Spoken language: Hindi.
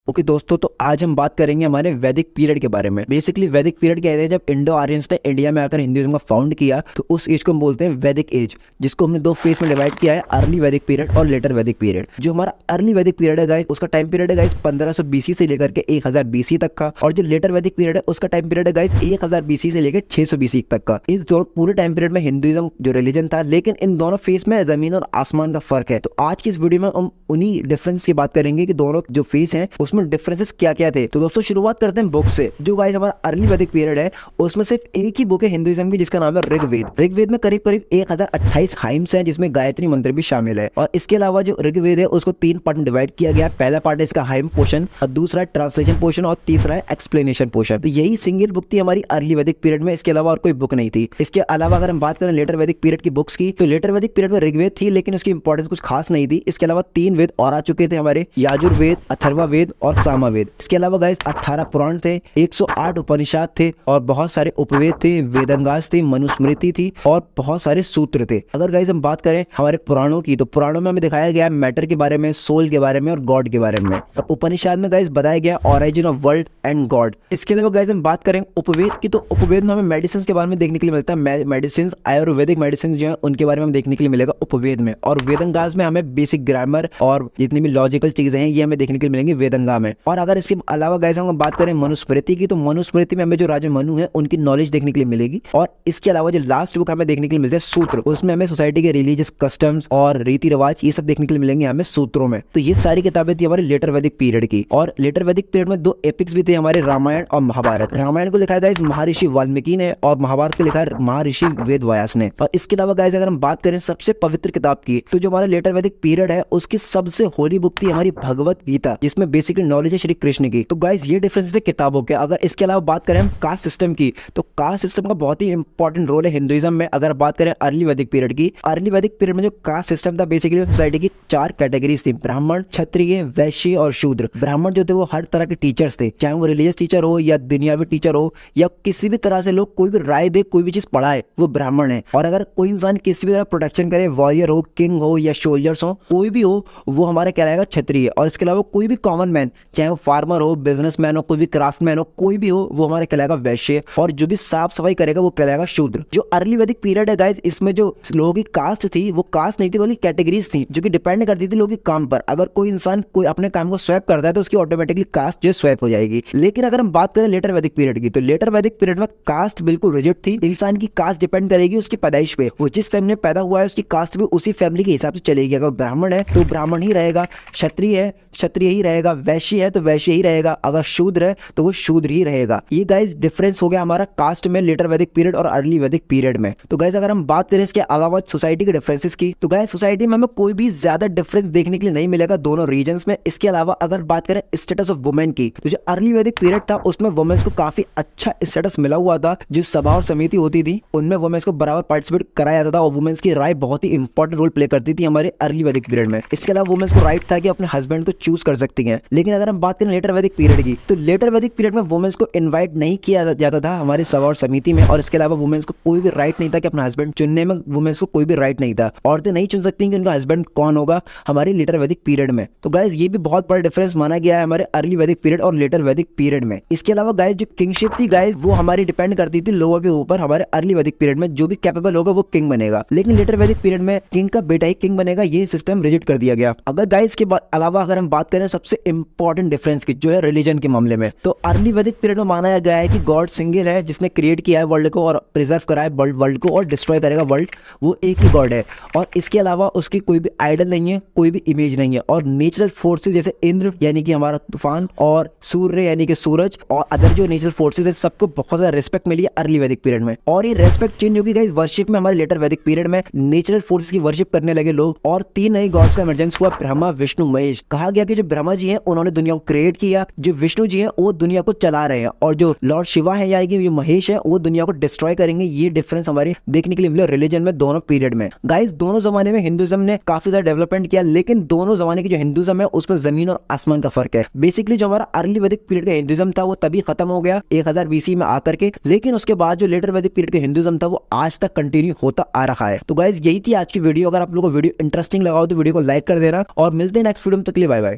ओके दोस्तों, तो आज हम बात करेंगे हमारे वैदिक पीरियड के बारे में। बेसिकली वैदिक पीरियड कहते हैं जब इंडो आर्यंस ने इंडिया में आकर हिंदुइज्म को फाउंड किया, तो उस एज को हम बोलते हैं वैदिक एज, जिसको हमने दो फेज में डिवाइड किया है, अर्ली वैदिक पीरियड और लेटर वैदिक पीरियड। जो हमारा अर्ली वैदिक पीरियड है गाइस, उसका टाइम पीरियड है गाइस 1500 बीसी से लेकर के 1000 बीसी तक का, और जो लेटर वैदिक पीरियड है उसका टाइम पीरियड है गाइस 1000 बीसी से लेकर 600 बीसी तक का। इस पूरे टाइम पीरियड में हिंदुइज्म जो रिलीजन था, लेकिन इन दोनों फेज में जमीन और आसमान का फर्क है। तो आज की इस वीडियो में हम उन्हीं डिफरेंस की बात करेंगे कि दोनों जो फेज हैं उसमें डिफरेंसेस क्या क्या थे। तो दोस्तों शुरुआत करते हैं बुक से। जो गाइस हमारा अर्ली वैदिक पीरियड है उसमें सिर्फ एक ही बुक है हिंदुइज्म की, जिसका नाम है ऋग्वेद। ऋग्वेद में करीब करीब 1028 हाइम्स हैं, जिसमें गायत्री मंत्र भी शामिल है। और इसके अलावा जो ऋग्वेद है उसको 3 पार्ट में डिवाइड किया गया। पहला पार्ट है इसका हाइम पोर्शन, और दूसरा है ट्रांसलेशन पोर्शन, और तीसरा है एक्सप्लेनेशन पोर्शन। तो यही सिंगल बुक थी हमारी अर्ली वैदिक पीरियड में, इसके अलावा और कोई बुक नहीं थी। इसके अलावा अगर हम बात करें लेटर वैदिक पीरियड की बुक्स की, तो लेटर वैदिक पीरियड में ऋग्वेद थी, लेकिन उसकी इंपॉर्टेंस कुछ खास नहीं थी। इसके अलावा 3 वेद और आ चुके थे हमारे, याजुर्वेद, अथर्वा वेद और सामवेद। इसके अलावा गाइस 18 पुराण थे, 108 उपनिषद थे, और बहुत सारे उपवेद थे, वेदंगास थे, मनुस्मृति थी, और बहुत सारे सूत्र थे। अगर गाइस हम बात करें हमारे पुराणों की, तो पुराणों में हमें दिखाया गया मैटर के बारे में, सोल के बारे में और गॉड के बारे में। और उपनिषद में गाइस बताया गया origin of world and God. इसके अलावा गाइस हम बात करें उपवेद की, तो उपवेद में हमें मेडिसिन के बारे में देखने के लिए मिलता है। मेडिसिन, आयुर्वेदिक मेडिसिन जो है उनके बारे में हमें देखने के लिए मिलेगा उपवेद में। और वेदंगास में हमें बेसिक ग्रामर और जितनी भी लॉजिकल चीजें हैं ये हमें देखने के लिए मिलेंगी वेदंगा में। और अगर इसके अलावा गाइस हम बात करें मनुस्मृति की, तो मनुस्मृति में हमें जो राजा मनु है उनकी नॉलेज देखने के लिए मिलेगी। और इसके अलावा जो लास्ट बुक हमें देखने के लिए मिलते हैं सूत्र, उसमें हमें सोसाइटी के रिलीजियस कस्टम्स और रीति रिवाज ये सब देखने के लिए मिलेंगे हमें सूत्रों में। तो ये सारी किताबें थी हमारे लेटर वैदिक पीरियड की। और लेटर वैदिक पीरियड में 2 एपिक्स भी थे हमारे, रामायण और महाभारत। रामायण को लिखा है गाइस महर्षि वाल्मीकि ने, और महाभारत को लिखा है महर्षि वेद व्यास ने। और इसके अलावा गाइस अगर हम बात करें सबसे पवित्र किताब की, तो जो हमारा लेटर वैदिक पीरियड है उसकी सबसे होली बुक थी हमारी भगवत गीता, जिसमें बेसिकली नॉलेज है श्री कृष्ण की। तो गाइस ये डिफरेंस थे किताबों के। अगर इसके अलावा बात करें हम कास्ट सिस्टम की, तो कास्ट सिस्टम का बहुत ही इंपॉर्टेंट रोल है हिंदुइज्म में। अगर बात करें अर्ली वैदिक पीरियड की, अर्ली वैदिक पीरियड में जो कास्ट सिस्टम था, बेसिकली सोसाइटी की 4 कैटेगरीज थी, ब्राह्मण, क्षत्रिय, वैश्य और शूद्र। ब्राह्मण जो थे वो हर तरह के टीचर्स थे, चाहे वो रिलीजियस टीचर हो या दुनियावी टीचर हो, या किसी भी तरह से लोग कोई भी राय दे, कोई भी चीज पढ़ाए, वो ब्राह्मण है। और अगर कोई इंसान किसी भी तरह प्रोटेक्शन करे, वॉरियर हो, किंग हो या सोल्जर्स हो, कोई भी हो, वो हमारा कहलाएगा क्षत्रिय। और इसके अलावा कोई भी कॉमन मैन, चाहे वो फार्मर हो, बिजनेसमैन हो, कोई भी क्राफ्टमैन हो, कोई भी हो, वो हमारे कहलाएगा वैश्य। और जो भी साफ सफाई करेगा वो कहलाएगा शूद्र। जो अर्ली वैदिक पीरियड है गाइस, इसमें जो लोगों की कास्ट थी वो कास्ट नहीं थी, बल्कि कैटेगरीज थी, जो कि डिपेंड करती थी लोगों के काम पर। अगर कोई इंसान कोई अपने काम को स्वैप करता है तो उसकी ऑटोमेटिकली कास्ट जो स्वैप हो जाएगी। लेकिन अगर हम बात करें लेटर वैदिक पीरियड की, तो लेटर वैदिक पीरियड में कास्ट बिल्कुल रिजिड थी। इंसान की कास्ट डिपेंड करेगी उसकी पैदाइश पे, वो जिस फैमिली में पैदा हुआ है उसकी कास्ट भी उसी फैमिली के हिसाब से चलेगी। अगर ब्राह्मण है तो ब्राह्मण ही रहेगा, क्षत्रिय है क्षत्रिय ही रहेगा, वैश्य है तो वैश्य ही रहेगा, अगर शूद्र है तो वो शूद्र ही रहेगा। ये गाइस डिफरेंस हो गया हमारा कास्ट में लेटर वैदिक पीरियड और अर्ली वैदिक पीरियड में। तो गाइस अगर हम बात करें इसके अलावा सोसाइटी के डिफरेंसेस की, तो गाइस सोसाइटी में हमें कोई भी ज्यादा डिफरेंस देखने के लिए नहीं मिलेगा दोनों रीजन्स में। इसके अलावा अगर बात करें स्टेटस ऑफ वुमेन की, तो जो अर्ली वैदिक पीरियड था उसमें वुमेन्स को काफी अच्छा स्टेटस मिला हुआ था। जो सभा और समिति होती थी उनमें वुमेन्स को बराबर पार्टिसिपेट कराया जाता था, और वुमेन्स की राय बहुत ही इंपॉर्टेंट रोल प्ले करती थी हमारे अर्ली वैदिक पीरियड में। इसके अलावा वुमेन्स को राइट था कि अपने हस्बैंड को चूज कर सकती हैं। लेकिन अगर हम बात करें लेटर वैदिक पीरियड की, तो लेटर वैदिक पीरियड में वुमेन्स को इनवाइट नहीं किया जाता था हमारे सभा और समिति में। और इसके अलावा वुमेन्स को कोई भी राइट नहीं था कि अपना हस्बैंड चुनने में, वुमेन्स को कोई भी राइट नहीं था। औरतें नहीं चुन सकती कि उनका हस्बैंड कौन होगा हमारे लेटर वैदिक पीरियड में। तो गाइस ये भी बहुत बड़ा डिफरेंस माना गया है हमारे अर्ली वैदिक पीरियड और लेटर वैदिक पीरियड में। इसके अलावा गाइस जो किंगशिप थी गाइस, वो हमारी डिपेंड करती थी लोगों के ऊपर। हमारे अर्ली वैदिक पीरियड में जो भी कैपेबल होगा वो किंग बनेगा, लेकिन लेटर वैदिक पीरियड में किंग का बेटा ही किंग बनेगा, ये सिस्टम रिजिड कर दिया गया। अगर गाइस के अलावा अगर हम बात करें सबसे इंपॉर्टेंट डिफरेंस की, जो है रिलीजन के मामले में, तो अर्ली वैदिक पीरियड में माना गया है कि गॉड सिंगल है, जिसने क्रिएट किया है वर्ल्ड को और प्रिजर्व करा है वर्ल्ड को और डिस्ट्रॉय करेगा वर्ल्ड, वो एक ही गॉड है। और इसके अलावा उसकी कोई भी आइडल नहीं है, कोई भी इमेज नहीं है। और नेचुरल फोर्सेस जैसे इंद्र यानी कि हमारा तूफान, और सूर्य यानी कि सूरज, और अदर जो नेचुरल फोर्सेस है, सबको बहुत ज्यादा रिस्पेक्ट मिली है अर्ली वैदिक पीरियड में। और ये रेस्पेक्ट चेंज होगी गाइस वर्शिप में। हमारे लेटर वैदिक पीरियड में नेचुरल फोर्सेस की वर्शिप करने लगे लोग, और 3 नए गॉड्स का इमर्जेंस हुआ, ब्रह्मा, विष्णु, महेश। कहा गया कि जो ब्रह्मा जी हैं उन्होंने दुनिया को क्रिएट किया, जो विष्णु जी हैं वो दुनिया को चला रहे हैं, और जो लॉर्ड शिवा है यानी कि जो महेश है वो दुनिया को डिस्ट्रॉय करेंगे। ये डिफरेंस हमारे देखने के लिए मिला रिलीजन में दोनों पीरियड में। गाइस दोनों जमाने में हिंदुइज्म ने काफी ज्यादा डेवलपमेंट किया, लेकिन दोनों जमाने की जो हिंदुइज्म है उसमें जमीन और आसमान का फर्क है। बेसिकली जो हमारा अर्ली वैदिक पीरियड का हिंदुइज्म था वो तभी खत्म हो गया 1000 बीसी में आकर के, लेकिन उसके बाद जो लेटर वैदिक पीरियड का हिंदुइज्म था वो आज तक कंटिन्यू होता आ रहा है। तो गाइस यही थी आज की वीडियो। अगर आप लोगों को वीडियो इंटरेस्टिंग लगा हो तो वीडियो को लाइक कर देना, और मिलते हैं नेक्स्ट वीडियो में। तक के लिए बाय बाय।